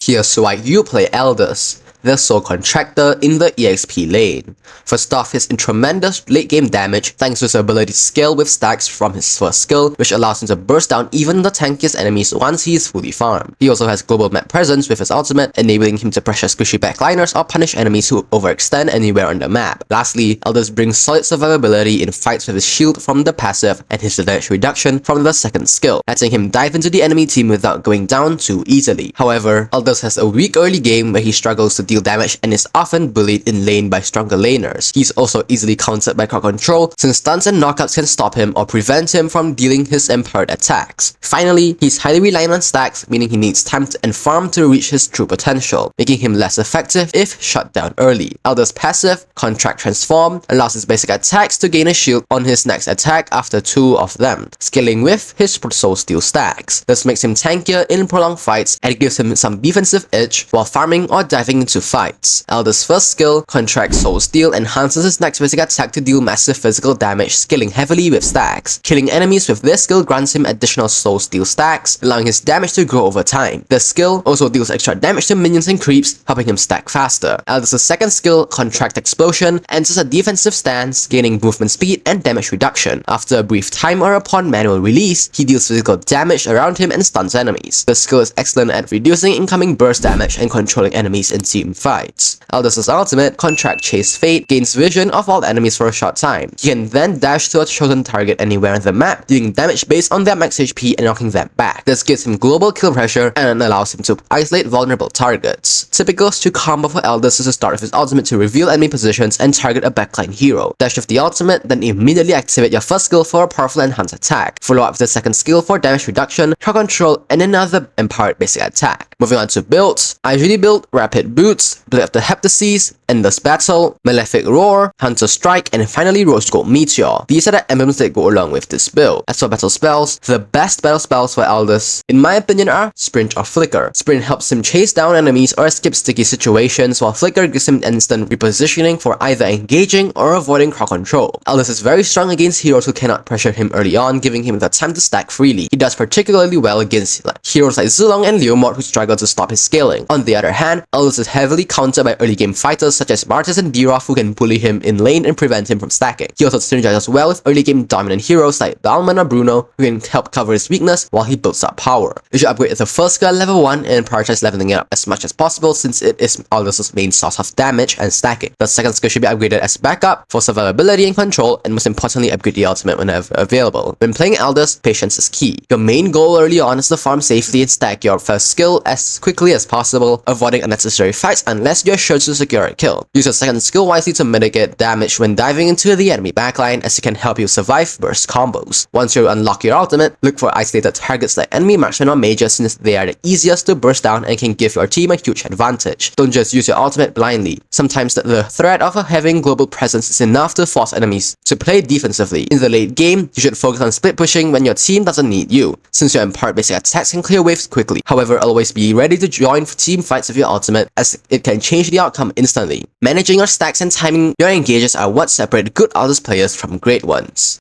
Here's why you play Aldous, the sole contractor in the EXP lane. First off, he's in tremendous late game damage thanks to his ability to scale with stacks from his first skill, which allows him to burst down even the tankiest enemies once he is fully farmed. He also has global map presence with his ultimate, enabling him to pressure squishy backliners or punish enemies who overextend anywhere on the map. Lastly, Aldous brings solid survivability in fights with his shield from the passive and his damage reduction from the second skill, letting him dive into the enemy team without going down too easily. However, Aldous has a weak early game where he struggles to deal damage and is often bullied in lane by stronger laners. He's also easily countered by crowd control, since stuns and knockouts can stop him or prevent him from dealing his empowered attacks. Finally, he's highly reliant on stacks, meaning he needs time and farm to reach his true potential, making him less effective if shut down early. Aldous' passive, Contract Transform, allows his basic attacks to gain a shield on his next attack after 2 of them, scaling with his Soul Steal stacks. This makes him tankier in prolonged fights and gives him some defensive edge while farming or diving into fights. Aldous' first skill, Contract Soul Steal, enhances his next basic attack to deal massive physical damage, scaling heavily with stacks. Killing enemies with this skill grants him additional Soul Steal stacks, allowing his damage to grow over time. This skill also deals extra damage to minions and creeps, helping him stack faster. Aldous' second skill, Contract Explosion, enters a defensive stance, gaining movement speed and damage reduction. After a brief time or upon manual release, he deals physical damage around him and stuns enemies. The skill is excellent at reducing incoming burst damage and controlling enemies in team fights. Aldous' ultimate, Contract Chase Fate, gains vision of all enemies for a short time. He can then dash to a chosen target anywhere on the map, dealing damage based on their max HP and knocking them back. This gives him global kill pressure and allows him to isolate vulnerable targets. Typical to combo for Aldous is to start with his ultimate to reveal enemy positions and target a backline hero. Dash with the ultimate, then immediately activate your first skill for a powerful enhanced attack. Follow up with the second skill for damage reduction, crowd control, and another empowered basic attack. Moving on to builds, I usually build Rapid Boots, Blade of the Heptases, Endless Battle, Malefic Roar, Hunter Strike, and finally Rose Gold Meteor. These are the emblems that go along with this build. As for battle spells, the best battle spells for Aldous, in my opinion, are Sprint or Flicker. Sprint helps him chase down enemies or escape sticky situations, while Flicker gives him instant repositioning for either engaging or avoiding crowd control. Aldous is very strong against heroes who cannot pressure him early on, giving him the time to stack freely. He does particularly well against heroes like Zilong and Leomord who struggle to stop his scaling. On the other hand, Aldous is heavily countered by early game fighters such as Martis and Diroth who can bully him in lane and prevent him from stacking. He also synergizes well with early game dominant heroes like Dalman or Bruno who can help cover his weakness while he builds up power. You should upgrade the first skill at level 1 and prioritize leveling it up as much as possible since it is Aldous' main source of damage and stacking. The second skill should be upgraded as backup for survivability and control, and most importantly upgrade the ultimate whenever available. When playing Aldous, patience is key. Your main goal early on is to farm safely and stack your first skill as quickly as possible, avoiding unnecessary fights unless you're sure to secure a kill. Use your second skill wisely to mitigate damage when diving into the enemy backline, as it can help you survive burst combos. Once you unlock your ultimate, look for isolated targets like enemy marksmen or mages since they are the easiest to burst down and can give your team a huge advantage. Don't just use your ultimate blindly. Sometimes the threat of having global presence is enough to force enemies to play defensively. In the late game, you should focus on split pushing when your team doesn't need you, since your empowered basic attacks can clear waves quickly. However, always be ready to join team fights with your ultimate, as it can change the outcome instantly. Managing your stacks and timing your engages are what separate good Aldous players from great ones.